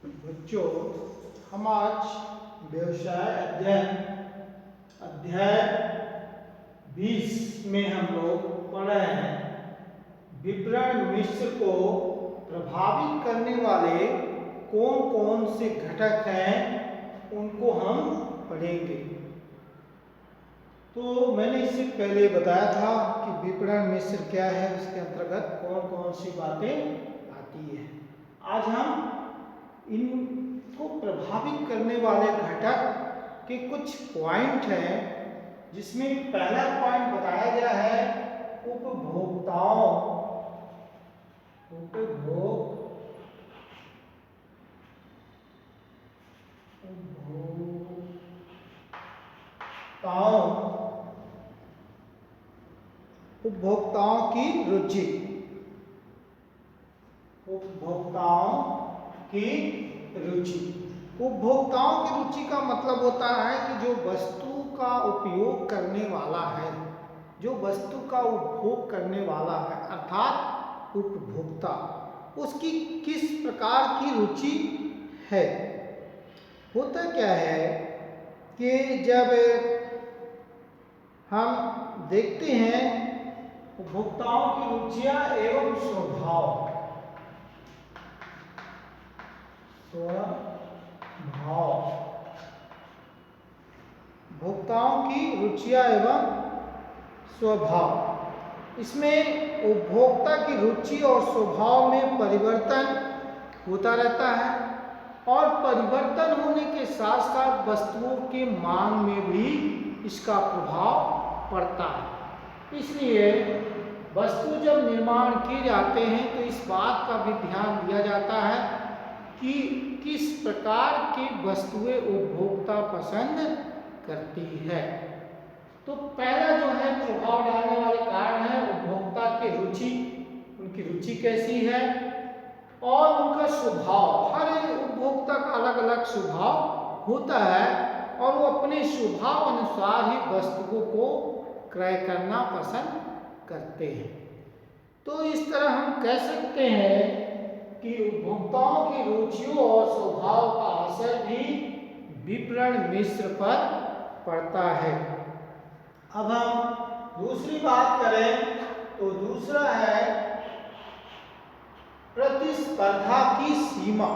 बच्चों, हम आज व्यवसाय अध्याय 20 में हम लोग पढ़ रहे हैं विपणन मिश्र को प्रभावित करने वाले कौन कौन से घटक हैं उनको हम पढ़ेंगे। तो मैंने इससे पहले बताया था कि विपणन मिश्र क्या है, उसके अंतर्गत कौन कौन सी बातें आती है। आज हम इनको प्रभावित करने वाले घटक के कुछ पॉइंट हैं, जिसमें पहला पॉइंट बताया गया है उपभोक्ताओं उपभोक्ताओं की रुचि। उपभोक्ताओं की रुचि का मतलब होता है कि जो वस्तु का उपयोग करने वाला है, जो वस्तु का उपभोग करने वाला है अर्थात उपभोक्ता, उसकी किस प्रकार की रुचि है। होता क्या है कि जब हम देखते हैं उपभोक्ताओं की रुचियां एवं स्वभाव, उपभोक्ताओं की रुचियां एवं स्वभाव, इसमें उपभोक्ता की रुचि और स्वभाव में परिवर्तन होता रहता है और परिवर्तन होने के साथ साथ वस्तुओं के मांग में भी इसका प्रभाव पड़ता है। इसलिए वस्तु जब निर्माण किए जाते हैं तो इस बात का भी ध्यान दिया जाता है कि किस प्रकार की वस्तुएं उपभोक्ता पसंद करती है। तो पहला जो है प्रभाव डालने वाले कारण है उपभोक्ता की रुचि, उनकी रुचि कैसी है और उनका स्वभाव। हर उपभोक्ता का अलग अलग स्वभाव होता है और वो अपने स्वभाव अनुसार ही वस्तुओं को क्रय करना पसंद करते हैं। तो इस तरह हम कह सकते हैं कि उपभोक्ताओं की रुचियों और स्वभाव का असर भी विपणन मिश्र पर पड़ता है। अब हम दूसरी बात करें तो दूसरा है प्रतिस्पर्धा की सीमा।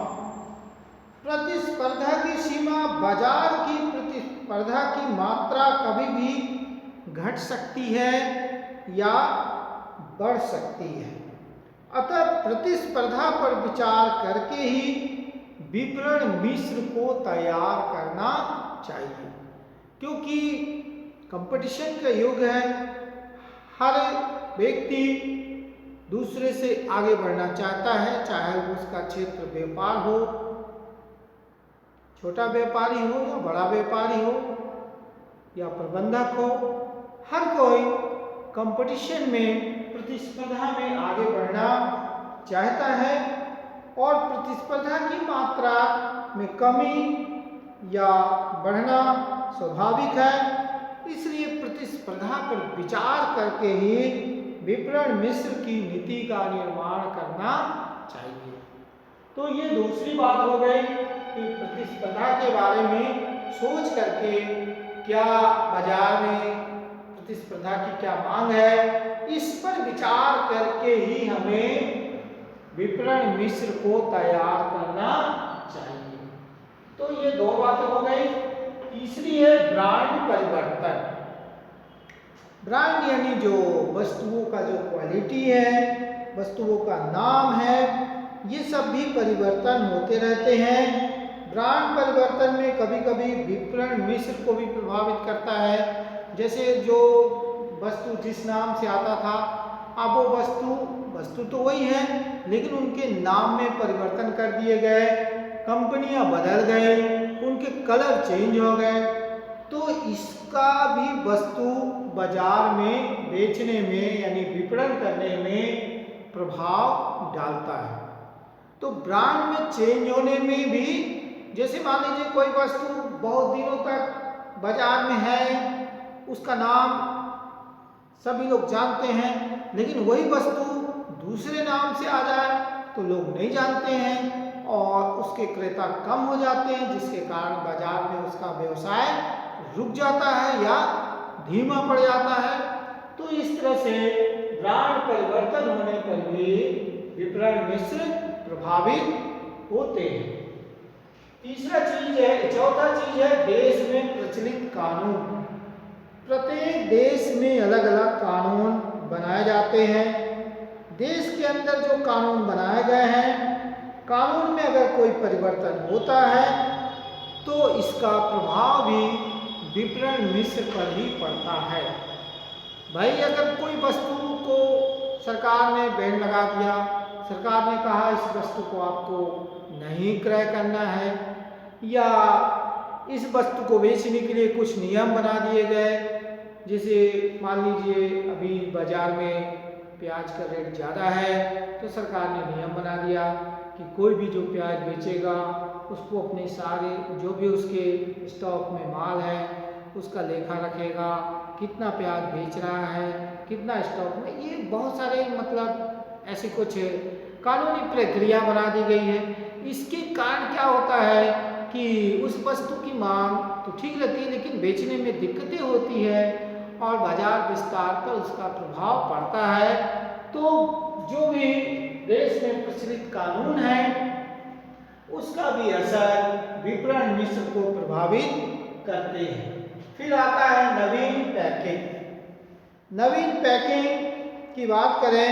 प्रतिस्पर्धा की सीमा, बाजार की प्रतिस्पर्धा की मात्रा कभी भी घट सकती है या बढ़ सकती है। अतः प्रतिस्पर्धा पर विचार करके ही विपणन मिश्र को तैयार करना चाहिए, क्योंकि कंपटीशन का युग है। हर व्यक्ति दूसरे से आगे बढ़ना चाहता है, चाहे उसका क्षेत्र व्यापार हो, छोटा व्यापारी हो या बड़ा व्यापारी हो या प्रबंधक हो, हर कोई कंपटीशन में, प्रतिस्पर्धा में आगे बढ़ना चाहता है और प्रतिस्पर्धा की मात्रा में कमी या बढ़ना स्वाभाविक है। इसलिए प्रतिस्पर्धा पर विचार करके ही विपणन मिश्र की नीति का निर्माण करना चाहिए। तो ये दूसरी बात हो गई कि प्रतिस्पर्धा के बारे में सोच करके क्या बाजार में प्रतिस्पर्धा की क्या मांग है, इस पर विचार करके ही हमें विपणन मिश्र को तैयार करना चाहिए। तो ये दो बातें हो गई। तीसरी है ब्रांड परिवर्तन। ब्रांड यानी जो वस्तुओं का जो क्वालिटी है, वस्तुओं का नाम है, ये सब भी परिवर्तन होते रहते हैं। ब्रांड परिवर्तन में कभी कभी विपणन मिश्र को भी प्रभावित करता है। जैसे जो वस्तु जिस नाम से आता था, अब वो वस्तु तो वही है, लेकिन उनके नाम में परिवर्तन कर दिए गए, कंपनियां बदल गई, उनके कलर चेंज हो गए, तो इसका भी वस्तु बाजार में बेचने में यानी विपणन करने में प्रभाव डालता है। तो ब्रांड में चेंज होने में भी, जैसे मान लीजिए कोई वस्तु बहुत दिनों तक बाजार में है, उसका नाम सभी लोग जानते हैं, लेकिन वही वस्तु दूसरे नाम से आ जाए तो लोग नहीं जानते हैं और उसके उसके क्रेता कम हो जाते हैं, जिसके कारण बाजार में उसका व्यवसाय रुक जाता है या धीमा पड़ जाता है। तो इस तरह से ब्रांड परिवर्तन होने पर भी विपणन मिश्र प्रभावित होते हैं। चौथा चीज है देश में प्रचलित कानून। प्रत्येक देश में अलग अलग कानून बनाए जाते हैं। देश के अंदर जो कानून बनाए गए हैं, कानून में अगर कोई परिवर्तन होता है तो इसका प्रभाव भी विपणन मिश्र पर ही पड़ता है। भाई अगर कोई वस्तु को सरकार ने बैन लगा दिया, सरकार ने कहा इस वस्तु को आपको नहीं क्रय करना है, या इस वस्तु को बेचने के लिए कुछ नियम बना दिए गए, जैसे मान लीजिए अभी बाजार में प्याज का रेट ज़्यादा है तो सरकार ने नियम बना दिया कि कोई भी जो प्याज बेचेगा उसको अपने सारे जो भी उसके स्टॉक में माल है उसका लेखा रखेगा, कितना प्याज बेच रहा है, कितना स्टॉक में। ये बहुत सारे मतलब ऐसी कुछ कानूनी प्रक्रिया बना दी गई है। इसके कारण क्या होता है कि उस वस्तु की मांग तो ठीक रहती है लेकिन बेचने में दिक्कतें होती है और बाजार विस्तार पर उसका प्रभाव पड़ता है। तो जो भी देश में प्रचलित कानून है उसका भी असर विपणन मिश्र को प्रभावित करते हैं। फिर आता है नवीन पैकिंग। नवीन पैकिंग की बात करें,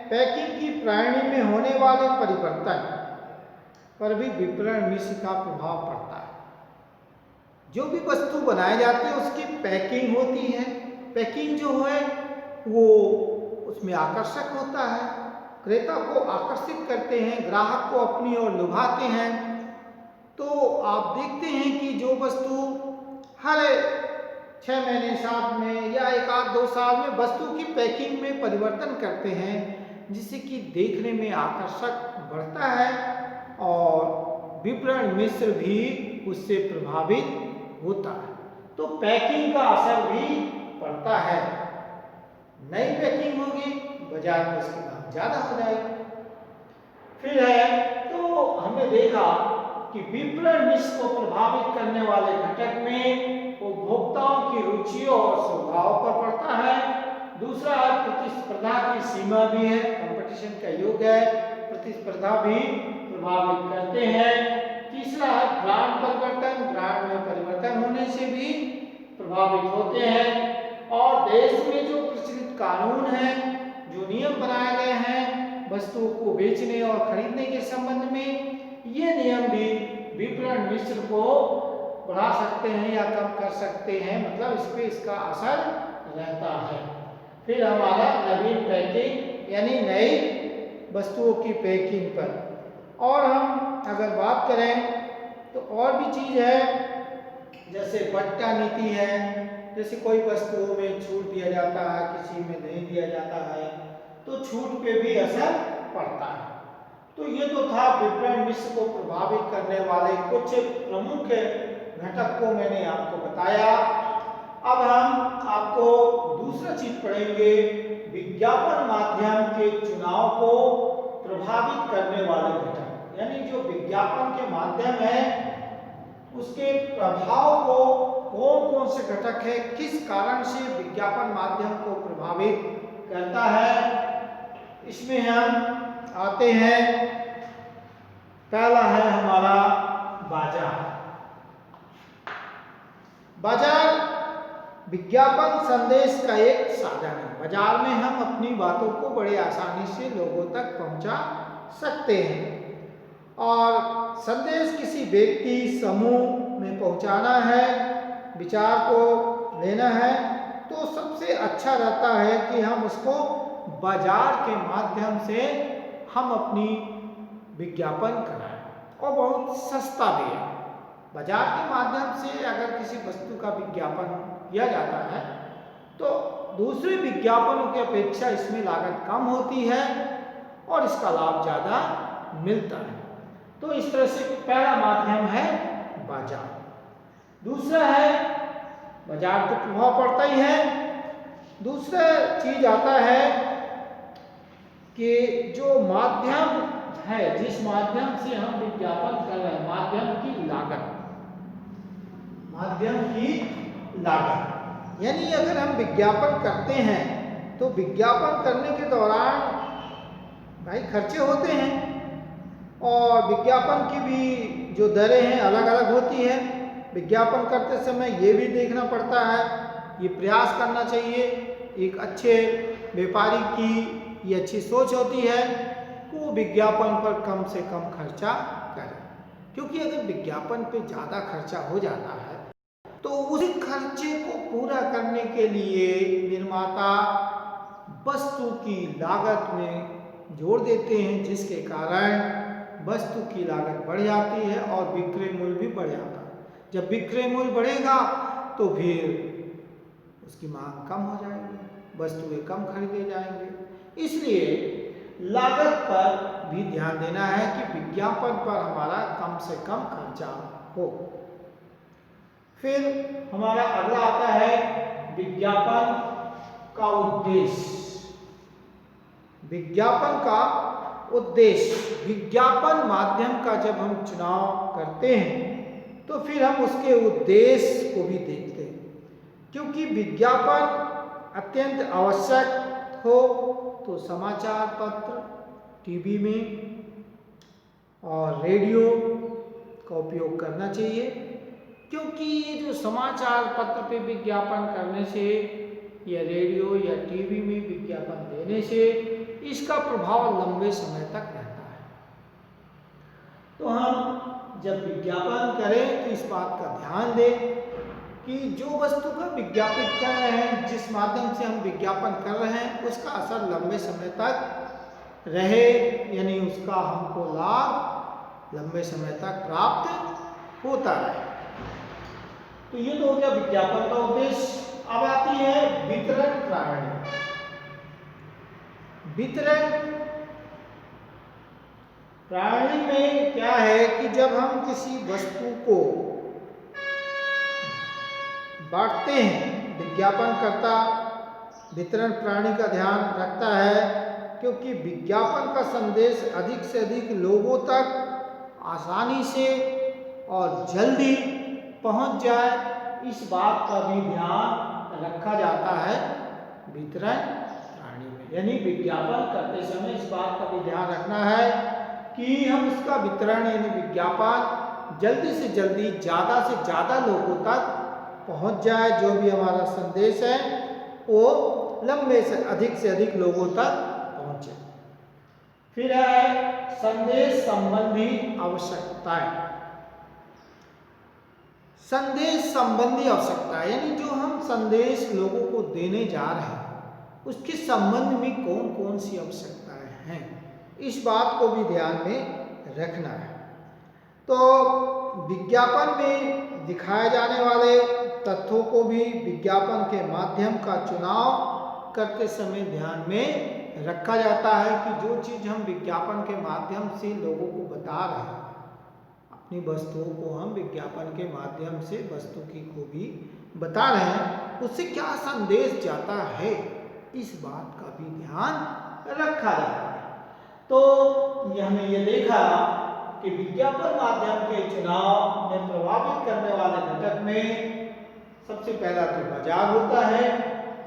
पैकिंग की प्रणाली में होने वाले परिवर्तन पर भी विपणन मिश्र का प्रभाव पड़ता है। जो भी वस्तु बनाई जाती है उसकी पैकिंग होती है, पैकिंग जो है वो उसमें आकर्षक होता है, क्रेता को आकर्षित करते हैं, ग्राहक को अपनी ओर लुभाते हैं। तो आप देखते हैं कि जो वस्तु हर 6 महीने 7 में या 1-2 साल में वस्तु की पैकिंग में परिवर्तन करते हैं, जिससे कि देखने में आकर्षक बढ़ता है और विपणन मिश्र भी उससे प्रभावित होता है। तो पैकिंग का असर भी पड़ता है। नई पैकिंग होगी, बाजार में उसकी मांग ज़्यादा हो जाएगी। फिर है तो हमने देखा कि विपणन मिश्र को प्रभावित करने वाले घटक में उपभोक्ताओं की रुचियों और स्वभाव पर पड़ता है। दूसरा प्रतिस्पर्धा की सीमा भी है, कंपटीशन का युग है, प्रतिस्पर्धा भी प्रभावित करते हैं। तीसरा है ब्रांड परिवर्तन, ब्रांड में परिवर्तन होने से भी प्रभावित होते हैं। और देश में जो प्रचलित कानून है, जो नियम बनाए गए हैं वस्तुओं को बेचने और खरीदने के संबंध में, ये नियम भी विपणन मिश्र को बढ़ा सकते हैं या कम कर सकते हैं, मतलब इस पे इसका असर रहता है। फिर हमारा नवीन पैकिंग यानी नई वस्तुओं की पैकिंग पर। और हम अगर बात करें तो और भी चीज़ है, जैसे बट्टा नीति है, जैसे कोई वस्तुओं में छूट दिया जाता है, किसी में नहीं दिया जाता है, तो छूट पे भी असर पड़ता है। तो ये तो था विपणन मिश्र को प्रभावित करने वाले कुछ प्रमुख घटक को मैंने आपको बताया। अब हम आपको दूसरा चीज पढ़ेंगे, विज्ञापन माध्यम के चुनाव को प्रभावित करने वाले घटक, यानी जो विज्ञापन के माध्यम है उसके प्रभाव को कौन कौन से घटक है, किस कारण से विज्ञापन माध्यम को प्रभावित करता है। इसमें हम आते हैं, पहला है हमारा बाजार। बाजार विज्ञापन संदेश का एक साधन है। बाजार में हम अपनी बातों को बड़े आसानी से लोगों तक पहुंचा सकते हैं और संदेश किसी व्यक्ति समूह में पहुंचाना है, विचार को लेना है, तो सबसे अच्छा रहता है कि हम उसको बाजार के माध्यम से हम अपनी विज्ञापन कराएं और बहुत सस्ता भी है। बाजार के माध्यम से अगर किसी वस्तु का विज्ञापन किया जाता है तो दूसरे विज्ञापनों की अपेक्षा इसमें लागत कम होती है और इसका लाभ ज़्यादा मिलता है। तो इस तरह से पहला माध्यम है बाजार। दूसरा है, बाजार को प्रभाव पड़ता ही है, दूसरा चीज आता है कि जो माध्यम है, जिस माध्यम से हम विज्ञापन कर रहे हैं, माध्यम की लागत। यानी अगर हम विज्ञापन करते हैं तो विज्ञापन करने के दौरान भाई खर्चे होते हैं और विज्ञापन की भी जो दरें हैं अलग अलग होती है। विज्ञापन करते समय ये भी देखना पड़ता है, ये प्रयास करना चाहिए, एक अच्छे व्यापारी की ये अच्छी सोच होती है कि वो विज्ञापन पर कम से कम खर्चा करे, क्योंकि अगर विज्ञापन पे ज़्यादा खर्चा हो जाता है तो उस खर्चे को पूरा करने के लिए निर्माता वस्तु की लागत में जोड़ देते हैं, जिसके कारण वस्तु की लागत बढ़ जाती है और विक्रय मूल्य भी बढ़ जाता है। जब विक्रय मूल्य बढ़ेगा तो फिर उसकी मांग कम हो जाएगी, वस्तुएं कम खरीदे जाएंगे। इसलिए लागत पर भी ध्यान देना है कि विज्ञापन पर हमारा कम से कम खर्चा हो। फिर हमारा अगला आता है विज्ञापन का उद्देश्य। विज्ञापन का उद्देश्य, विज्ञापन माध्यम का जब हम चुनाव करते हैं तो फिर हम उसके उद्देश्य को भी देखते हैं, क्योंकि विज्ञापन अत्यंत आवश्यक हो तो समाचार पत्र, टीवी में और रेडियो का उपयोग करना चाहिए, क्योंकि ये जो समाचार पत्र पे विज्ञापन करने से या रेडियो या टीवी में विज्ञापन देने से इसका प्रभाव लंबे समय तक रहता है। तो हम जब विज्ञापन करें तो इस बात का ध्यान दें कि जो वस्तु का विज्ञापित कर रहे हैं, जिस माध्यम से हम विज्ञापन कर रहे हैं, उसका असर लंबे समय तक रहे, यानी उसका हमको लाभ लंबे समय तक प्राप्त होता है। तो ये तो हो गया विज्ञापन का उद्देश्य। अब आती है वितरण प्रणाली। वितरण प्रणाली में क्या है कि जब हम किसी वस्तु को बांटते हैं, विज्ञापनकर्ता वितरण प्रणाली का ध्यान रखता है, क्योंकि विज्ञापन का संदेश अधिक से अधिक लोगों तक आसानी से और जल्दी पहुंच जाए, इस बात का भी ध्यान रखा जाता है वितरण प्रणाली में। यानी विज्ञापन करते समय इस बात का भी ध्यान रखना है कि हम उसका वितरण यानी विज्ञापन जल्दी से जल्दी, ज़्यादा से ज़्यादा लोगों तक पहुंच जाए। जो भी हमारा संदेश है वो लंबे से अधिक लोगों तक पहुंचे। फिर है संदेश संबंधी आवश्यकताएं। संदेश संबंधी आवश्यकता यानी जो हम संदेश लोगों को देने जा रहे हैं उसके संबंध में कौन कौन सी आवश्यकताएं हैं, इस बात को भी ध्यान में रखना है। तो विज्ञापन में दिखाए जाने वाले तथ्यों को भी विज्ञापन के माध्यम का चुनाव करते समय ध्यान में रखा जाता है कि जो चीज़ हम विज्ञापन के माध्यम से लोगों को बता रहे हैं, अपनी वस्तुओं को हम विज्ञापन के माध्यम से वस्तु की को भी बता रहे हैं, उससे क्या संदेश जाता है, इस बात का भी ध्यान रखा जाता है। तो हमने ये देखा कि विज्ञापन माध्यम के चुनाव में प्रभावित करने वाले घटक में सबसे पहला तो बाजार होता है,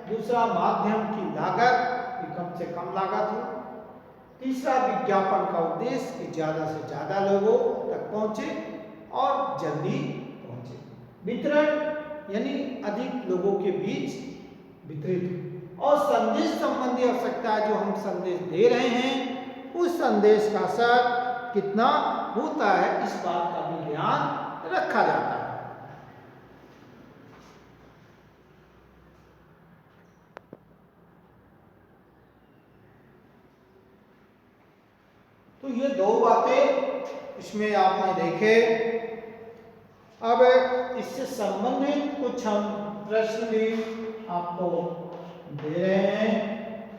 दूसरा माध्यम की लागत कि कम से कम लागत हो, तीसरा विज्ञापन का उद्देश्य कि ज़्यादा से ज़्यादा लोगों तक पहुँचे और जल्दी पहुँचे, वितरण यानी अधिक लोगों के बीच वितरित, और संदेश संबंधी आवश्यकता जो हम संदेश दे रहे हैं उस संदेश का असर कितना होता है, इस बात का भी ध्यान रखा जाता है। तो ये दो बातें इसमें आपने देखे। अब इससे संबंधित कुछ हम प्रश्न भी आपको दे रहे हैं,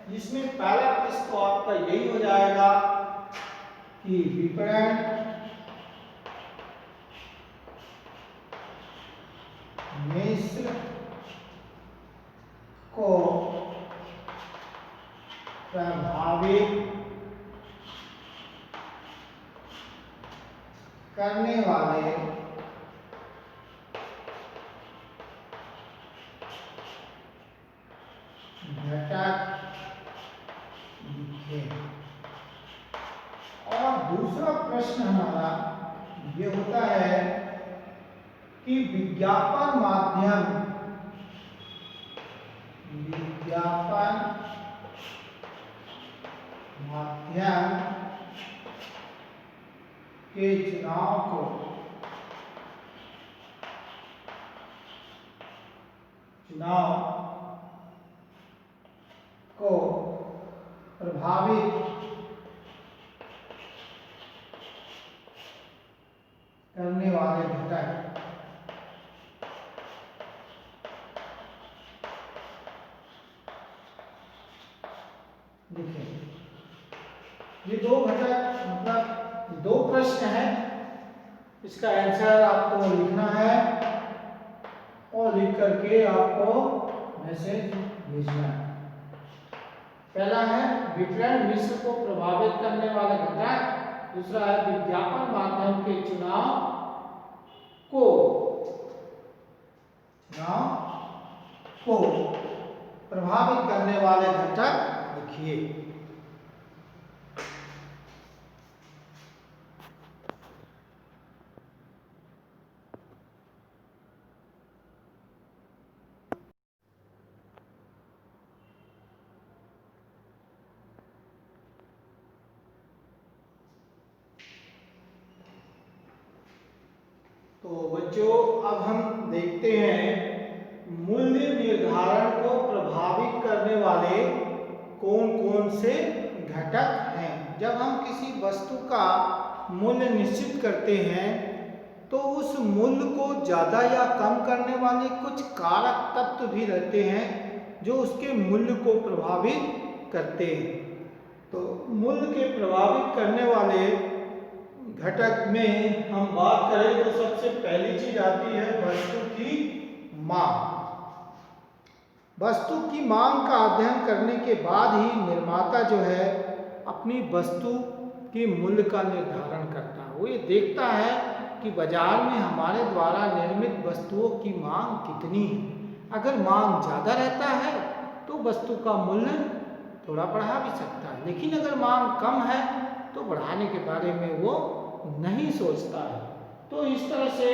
जिसमें पहला प्रश्न तो आपका यही हो जाएगा कि विपणन मिश्र को प्रभावित करने वाले ये होता है कि विज्ञापन माध्यम के चुनाव को प्रभावित करने वाले घटक लिखें। ये दो घटक मतलब दो प्रश्न है, इसका आंसर आपको लिखना है और लिख करके आपको मैसेज भेजना है। पहला है विपणन मिश्र को प्रभावित करने वाला घटक, दूसरा है विज्ञापन माध्यम के चुनाव को प्रभावित करने वाले घटक लिखिए। तो बच्चों अब हम देखते हैं मूल्य निर्धारण को प्रभावित करने वाले कौन कौन से घटक हैं। जब हम किसी वस्तु का मूल्य निश्चित करते हैं तो उस मूल्य को ज़्यादा या कम करने वाले कुछ कारक तत्व भी रहते हैं जो उसके मूल्य को प्रभावित करते हैं। तो मूल्य के प्रभावित करने वाले घटक में हम बात करें तो सबसे पहली चीज आती है वस्तु की मांग। वस्तु की मांग का अध्ययन करने के बाद ही निर्माता जो है अपनी वस्तु के मूल्य का निर्धारण करता है। वो ये देखता है कि बाजार में हमारे द्वारा निर्मित वस्तुओं की मांग कितनी है। अगर मांग ज़्यादा रहता है तो वस्तु का मूल्य थोड़ा बढ़ा भी सकता है, लेकिन अगर मांग कम है तो बढ़ाने के बारे में वो नहीं सोचता है। तो इस तरह से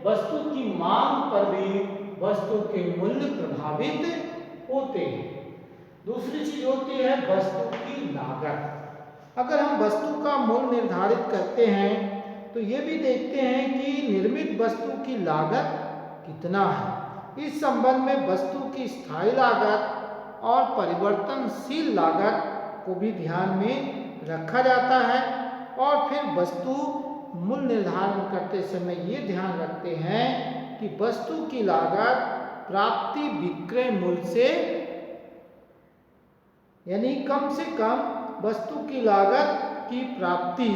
वस्तु की मांग पर भी वस्तु के मूल्य प्रभावित होते हैं। दूसरी चीज होती है वस्तु की लागत। अगर हम वस्तु का मूल्य निर्धारित करते हैं तो ये भी देखते हैं कि निर्मित वस्तु की लागत कितना है। इस संबंध में वस्तु की स्थायी लागत और परिवर्तनशील लागत को भी ध्यान में रखा जाता है। और फिर वस्तु मूल्य निर्धारण करते समय ये ध्यान रखते हैं कि वस्तु की लागत प्राप्ति विक्रय मूल्य से यानी कम से कम वस्तु की लागत की प्राप्ति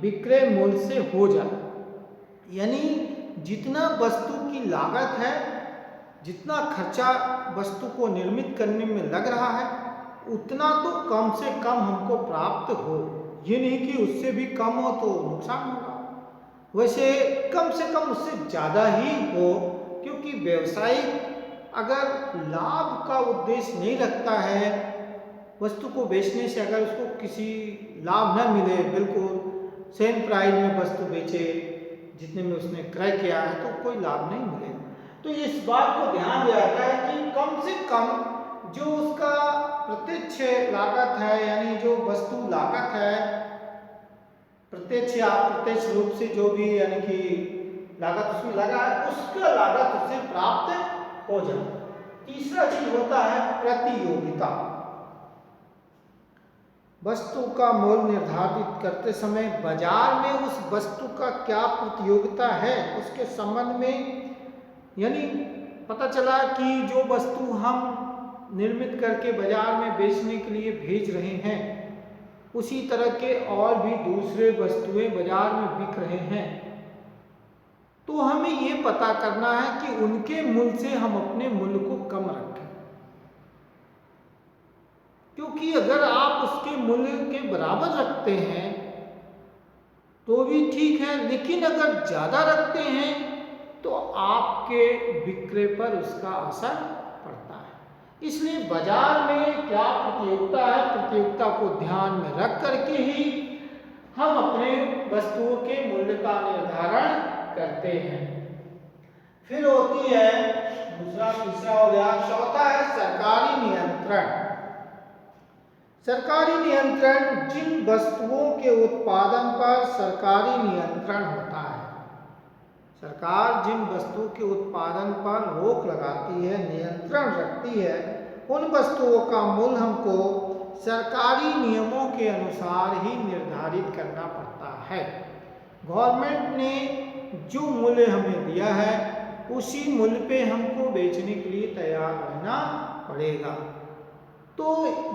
विक्रय मूल्य से हो जाए। यानी जितना वस्तु की लागत है, जितना खर्चा वस्तु को निर्मित करने में लग रहा है, उतना तो कम से कम हमको प्राप्त हो। ये नहीं कि उससे भी कम हो तो नुकसान होगा, वैसे कम से कम उससे ज़्यादा ही हो। क्योंकि व्यवसायिक अगर लाभ का उद्देश्य नहीं रखता है, वस्तु को बेचने से अगर उसको किसी लाभ न मिले, बिल्कुल सेम प्राइस में वस्तु बेचे जितने में उसने क्रय किया है, तो कोई लाभ नहीं मिलेगा। तो इस बात को ध्यान दिया जाता है कि कम से कम जो उसका प्रत्यक्ष लागत है, यानी जो वस्तु लागत है, प्रत्यक्ष या अप्रत्यक्ष रूप से जो भी यानी कि लागत उसमें लगा है, उसका लागत उससे प्राप्त हो जाए। तीसरा चीज होता है प्रतियोगिता। वस्तु का मूल्य निर्धारित करते समय बाजार में उस वस्तु का क्या प्रतियोगिता है उसके संबंध में, यानी पता चला कि जो वस्तु हम निर्मित करके बाजार में बेचने के लिए भेज रहे हैं, उसी तरह के और भी दूसरे वस्तुएं बाजार में बिक रहे हैं, तो हमें ये पता करना है कि उनके मूल्य से हम अपने मूल्य को कम रखें। क्योंकि अगर आप उसके मूल्य के बराबर रखते हैं तो भी ठीक है, लेकिन अगर ज़्यादा रखते हैं तो आपके विक्रय पर उसका असर पड़ता है। इसलिए बाजार में क्या प्रतियोगिता है, प्रतियोगिता को ध्यान में रख करके ही हम अपने वस्तुओं के मूल्य का निर्धारण करते हैं। फिर होती है दूसरा, तीसरा हो गया, चौथा है सरकारी नियंत्रण। सरकारी नियंत्रण, जिन वस्तुओं के उत्पादन पर सरकारी नियंत्रण होता है। सरकार जिन वस्तुओं के उत्पादन पर रोक लगाती है, नियंत्रण रखती है, उन वस्तुओं का मूल्य हमको सरकारी नियमों के अनुसार ही निर्धारित करना पड़ता है। गवर्नमेंट ने जो मूल्य हमें दिया है उसी मूल्य पे हमको बेचने के लिए तैयार रहना पड़ेगा। तो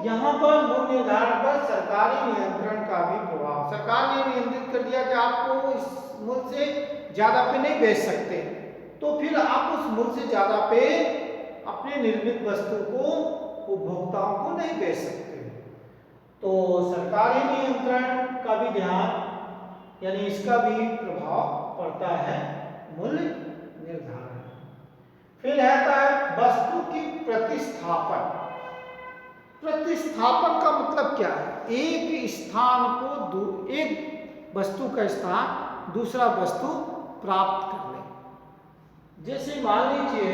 यहाँ पर मूल्य निर्धारण पर सरकारी नियंत्रण का भी प्रभाव, सरकार ने नियंत्रित कर दिया कि आपको इस मूल्य से ज़्यादा पे नहीं बेच सकते, तो फिर आप उस मूल्य से ज़्यादा पे अपने निर्मित वस्तु को उपभोक्ताओं को नहीं बेच सकते। तो सरकारी नियंत्रण का भी ध्यान, यानी इसका भी प्रभाव पड़ता है मूल्य निर्धारण। फिर आता है वस्तु की प्रतिस्थापन। प्रतिस्थापन का मतलब क्या है? एक स्थान को एक वस्तु का स्थान दूसरा वस्तु प्राप्त कर ले। जैसे मान लीजिए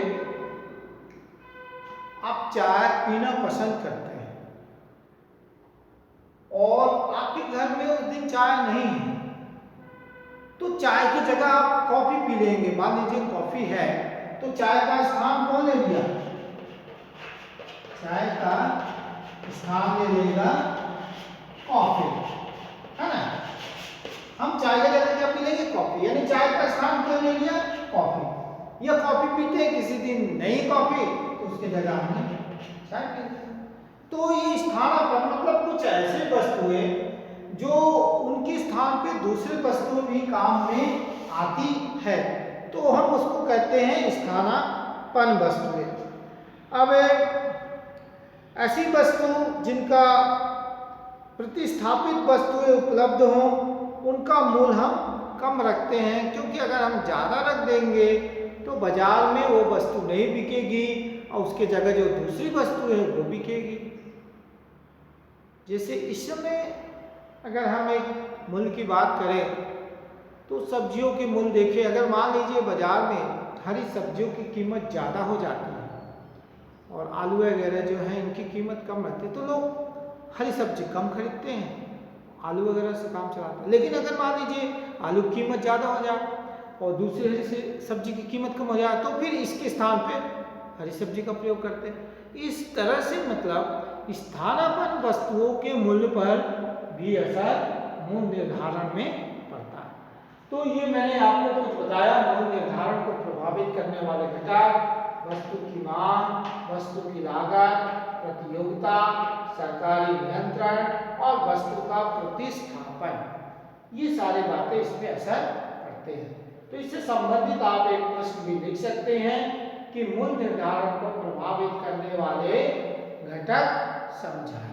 आप चाय पीना पसंद करते हैं और आपके घर में उस दिन चाय नहीं है, तो चाय की जगह आप कॉफी पी लेंगे। मान लीजिए कॉफी है तो चाय का स्थान कौन ले लिया? चाय का स्थान ले लेगा कॉफी, है ना। हम चाय की जगह क्या पी लेंगे? कॉफी, यानी चाय का स्थान क्यों ले लिया? कॉफी। या कॉफी पीते हैं किसी दिन नहीं कॉफी, तो उसके जगह हमने चाय पी ली। तो ये स्थानापन्न मतलब कुछ ऐसे वस्तुएं जो उनके स्थान पे दूसरे वस्तुएं भी काम में आती है, तो हम उसको कहते हैं स्थानापन्न वस्तुएं। अब ऐसी वस्तु जिनका प्रतिस्थापित वस्तुएं उपलब्ध हों, उनका मूल्य हम कम रखते हैं, क्योंकि अगर हम ज़्यादा रख देंगे तो बाजार में वो वस्तु नहीं बिकेगी और उसके जगह जो दूसरी वस्तु है वो बिकेगी। जैसे इस समय अगर हम एक मूल्य की बात करें तो सब्जियों के मूल्य देखिए। अगर मान लीजिए बाजार में हरी सब्जियों की कीमत ज़्यादा हो जाती है और आलू वगैरह जो है इनकी कीमत कम रहती है, तो लोग हरी सब्जी कम खरीदते हैं, आलू वगैरह से काम चलाते हैं। लेकिन अगर मान लीजिए आलू की कीमत ज़्यादा हो जाए और दूसरी हरी सब्जी की कीमत कम हो जाए, तो फिर इसके स्थान पे हरी सब्जी का प्रयोग करते हैं। इस तरह से मतलब स्थानापन्न वस्तुओं के मूल्य पर भी असर मूल्य निर्धारण में पड़ता है। तो ये मैंने आपको कुछ बताया मूल्य निर्धारण को प्रभावित करने वाले घटक: वस्तु की मांग, वस्तु की लागत, प्रतियोगिता, सरकारी नियंत्रण और वस्तु का प्रतिस्थापन। ये सारी बातें इसमें असर पड़ते हैं। तो इससे संबंधित आप एक प्रश्न भी लिख सकते हैं कि मूल्य निर्धारण को प्रभावित करने वाले घटक समझाएं।